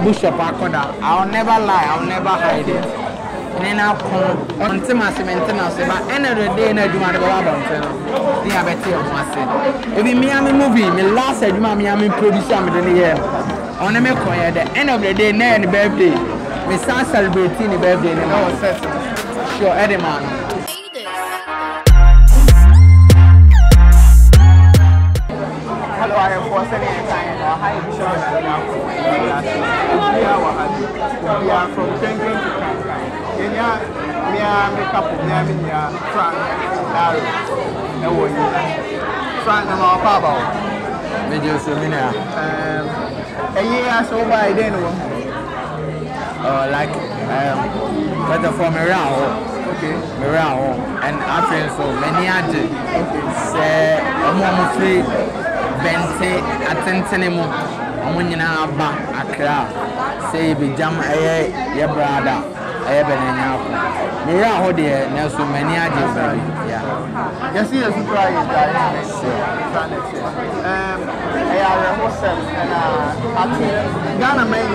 Bishop Akoda. I'll never lie, I'll never hide it. And I'll come until my maintenance, but end of the day, I do my the abeti of my if me, I'm movie, me last said, Mammy, I'm producer in the year. On a make at the end of the day, near the birthday, we start celebrating the birthday and all sure, Eddie man. Hello, I am for sending time. Hi, Bishop Bernard Nyarko Always. We are from Penguin to Kankai. We are makeup of Yaminia, Frank, Larry, Frank, and our Papa. Video seminar. A year so by then, like, better for Mirao. Okay, Mirao, and after so many added. Say, a moment free. Bente atentenemu omunyina aba akra say be jam your brother Nyarko. Mira ho de na so many aje baby yeah you see the surprise that I hostel and Ghana man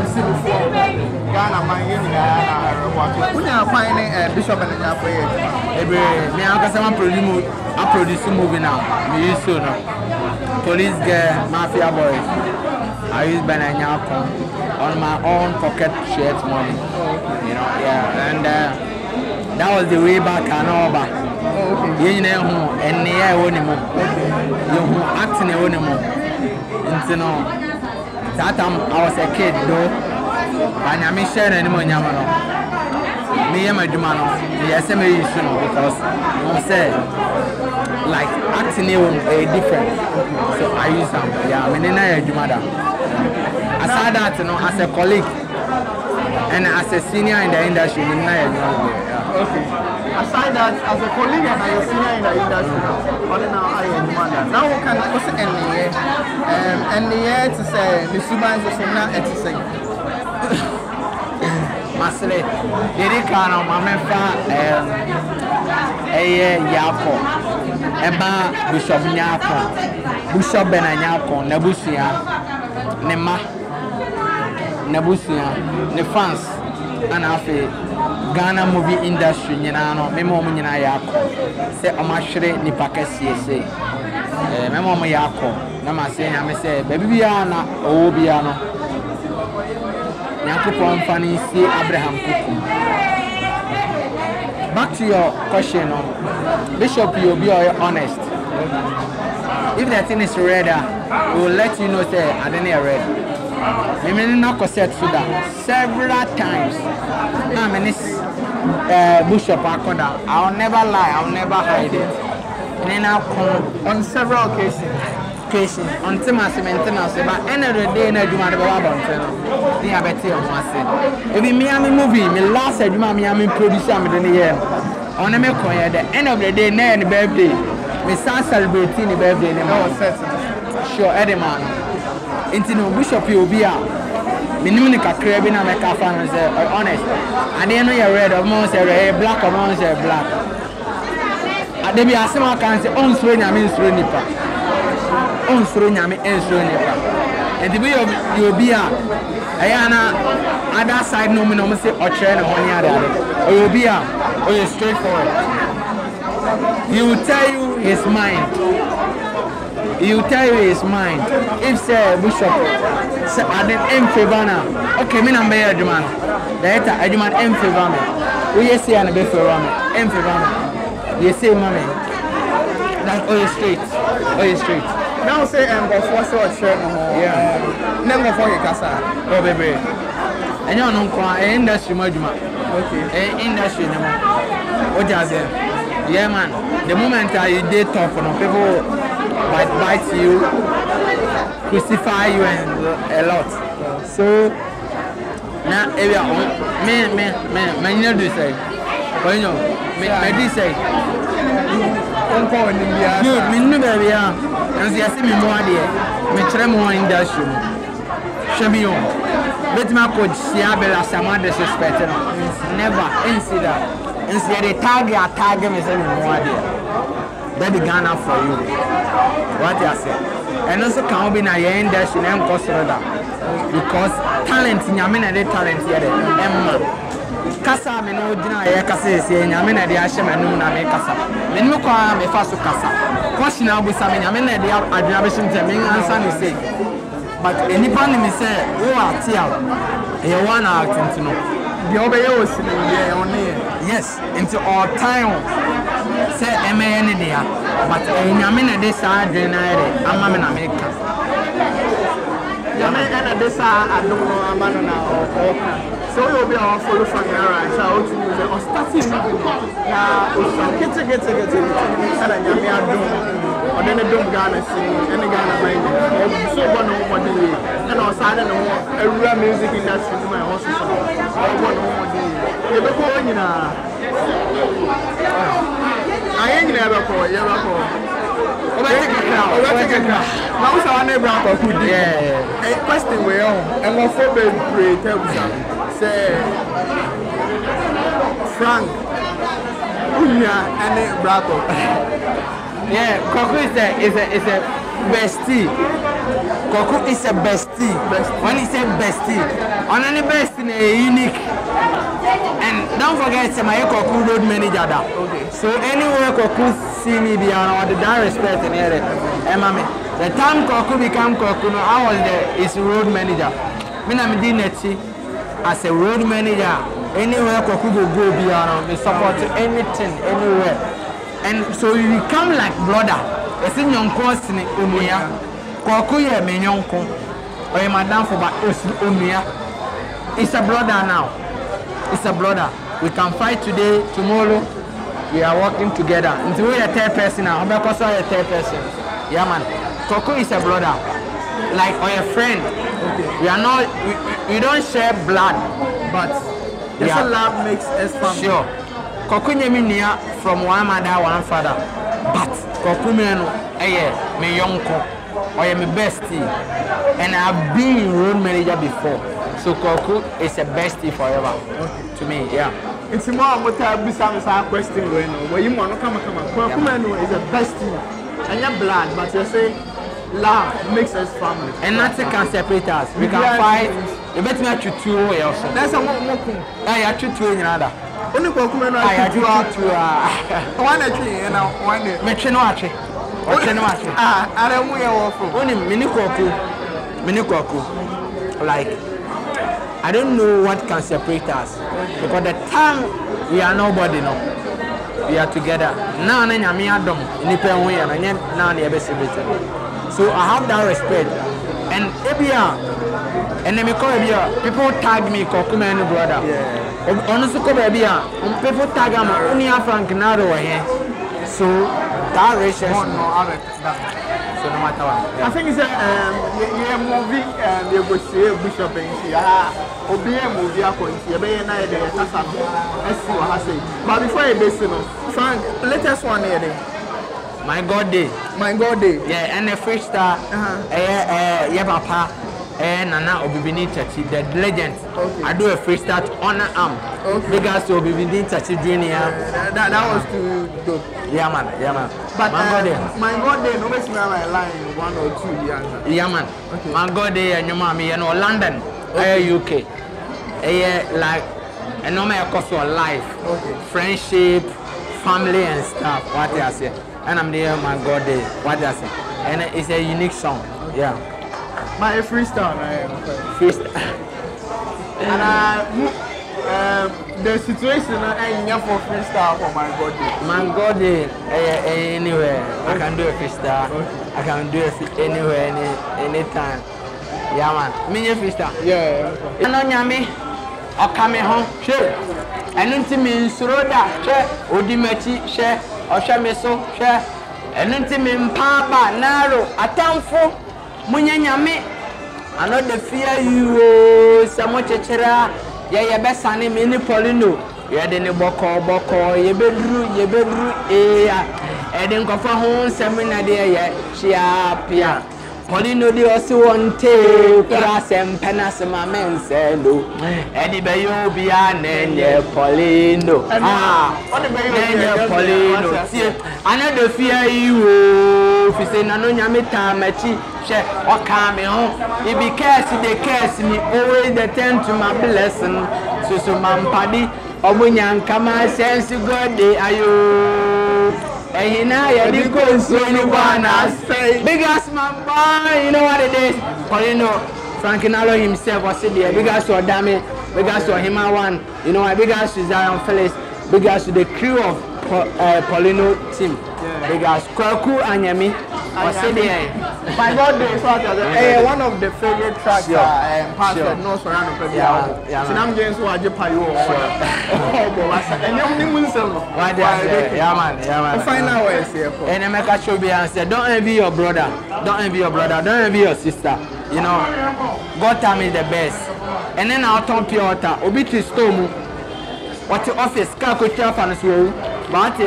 civil form Ghana man na find Bishop Bernard Nyarko me I produce movie now me use so now Police girl, mafia boys. I use Bernard Nyarko on my own pocket shirt money. You know, yeah. And that was the way back and over. You know, and the air on him. You acting on him. And you know, that time I was a kid though. And I'm sharing anymore. Me and my Jumano, yes, I may use because I say. Like acting a different, so I use them. Yeah, I mean, aside that, you know, as a colleague and as a senior in the industry, okay. Aside that, as a colleague and as a senior in the industry, now what can I say? And the year to say the Subans is not to say. Masle, did can on my Nyarko. Eba Bishop Nyarko, Bishop Bernard Nyarko, Nebusia, Nema, Nebusia, ne fans, and afe Ghana movie industry, you know, Memo Nyarko, say Omashre ni Pakesi, say, Memo Nyarko, Nama say, I say, baby Biana, oh Biano, Nyarko Fanny, see Abraham Kuku. Back to your question, Bishop, you'll be honest. If the thing is red, we will let you know say I didn't red. I mean, not cassette several times. I mean, Bishop Akoda. I'll never lie. I'll never hide it. And then I'll come on several cases until my maintenance. But end of the day, I do my the abeti of my if me I'm movie, me last said I'm producer in the year. On the end of the day, near the birthday, we start celebrating the birthday. Sure, Eddie man. Into no Bishop you be out. Minimum crab in a make a fan honest. I didn't know you're red or most black or most black. There be a similar kind of on swing. I mean, swing nipa. On swing. I mean, swing nipa. And the way you'll be out. Ayana, other side no me say or train or money other. Or you'll be out. Or you're straightforward. He will tell you his mind. He will tell you his mind. If say Bishop, say I didn't aim favor now. Okay, me number here, Juman. Later, I demand aim favor me. We say and be favor me. Aim favor me. You say, mommy. That's all straight. All straight. Now say go for so share no more. Yeah. Never for your casa. Oh baby. And you know kwa industry majuma. Okay. Industry no more. What you say? Yeah man. The moment I did talk no people bite you, crucify you and a lot. So now area me you know do say. But you know me do say. Good, me no baby and you see me more there. Me try more industry. Show me on. Let me coach Siabela Sama disrespect. Never see that. Instead they tag me say me more there. That the Ghana for you. What you say? and also can be na your industry and cost because talent nyame na de talent here emma kasa me no dina ye kasa ese nyame na de ahye manum na me kasa me no kwa me fa so kasa question abusa me nyame na de aduna be shimte me answer no say but enipa ni me say wo ati a e one act no the obey o si no only yes into all time say MN dia but nyame na de sa adwen na ere ama me na me kasa nyame na de sa adom no ama no na o so you'll be our follow from here, right? So I'll use it or starting now. Get and you are doing, or then a dumb Ghana sing, and a Ghana mind. So one on one day, and outside and a real music industry in my house. I want one day. You're going, I ain't never call, you're a call. Now, so I never could. Yeah, a question we own, and more for baby, Frank, Unya, and Braco. Yeah, Kwaku is a bestie. Kwaku is a bestie. When he said bestie, on any bestie is unique. And don't forget, my Kwaku road manager. Okay. So anywhere Kwaku see me be around the direct respect and here, the time Kwaku become Kwaku, I was there is road manager. I'm gh.t as a road manager, anywhere Kwaku go beyond, we support anything, anywhere. And so you become like brother. It's in your course in Umia. Kwaku ye me nyonko. Or madam for Umia. It's a brother now. It's a brother. We can fight today, tomorrow. We are working together. Until we are a third person now. I'm also a third person. Yeah man. Kwaku is a brother. Like or a friend. Okay. We are not we don't share blood, but there's a love makes us family. Sure. Kwaku nyeminia from one mother, one father. But Kwaku me yonko or me bestie. And I've been road manager before. So Kwaku is a bestie forever. Okay. To me, yeah. It's more about a question where you want to come. Kwaku is a bestie. And your blood, but you say love makes us family. And nothing can separate us. We can fight. You bet me at you two or else. That's a more. I actually two in another. Only Kwaku I actually one actually, you know, one day. Mechenoachi. I don't know. Only mini Kwaku. Like, I don't know what can separate us. Because the time we are nobody now. We are together. Now, I'm so I have that respect. And and then people tag me Kwaku brother. Yeah. Honestly, people tag me only Frank Naro here. So that relationship. So no matter what. I think it's a movie and you go see Bishop Bernard Nyarko Always. But before you listen, Frank, latest one here. My God Day. Yeah, and a freestyle. Yeah, Papa. Nana gh.t, the legend. Okay. I do a freestyle to honor okay. Because to gh.t junior. That was too dope. Yeah man. But my God Day, nobody see my line 1 or 2 years. Yeah man. Okay. My God Day and your mommy, London, UK. Like and no matter cost of life, friendship, family and stuff. What I say. And I'm there, my God Day. What I say. And it's a unique song. Yeah. My freestyle, freestyle. And the situation I am for freestyle for my God Day. My God Day, anywhere I can do a freestyle. Okay. I can do it anywhere, anytime. Yeah, man. Me freestyle. Yeah. And on yami, or coming home, sure. And until me Suroda, share, Odimeti, share, or Shameso, share. And until me Papa, Naro, a town for. Munyanyame, I know the fear you so much chera. Yeah, best sonny mini Poleeno. Yeah, then the boko, ye bedru, and then go for home seminar there, yeah, she up, yeah. Poleeno di osi wonte krasem penase ma mensendo edi be yo bia nenye Poleeno nenye Poleeno tie ana de fia iwo fi se na no nyame ta machi hwe oka me ho e be curse me always the tend to my blessing so mampadi omunya nkama sense God dey ayo ehina ya di konso ni bwana say big ass man boy, you know what it is. Poleeno Frankinalo himself was there. Big ass to Adame, big ass to him one, you know, big ass to Zion Felix, big ass to the crew of Poleeno team. Big ass Kwaku and Yemi was there. My birthday is one of the favorite tracks Pastor knows around the baby album. So I'm James who are Japayo. And you final words here. And I make a show be answer. Don't envy your brother. Don't envy your brother. Don't envy your sister. You know, God time is the best. And then I'll turn pure water. Obi to storm. What the office car could traffic and so. But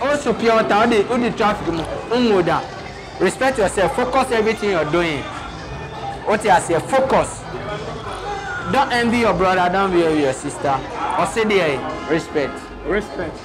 also pure water. The traffic. Respect yourself. Focus everything you're doing. What I say, focus. Don't envy your brother. Don't envy your sister. Or say there, respect. Respect.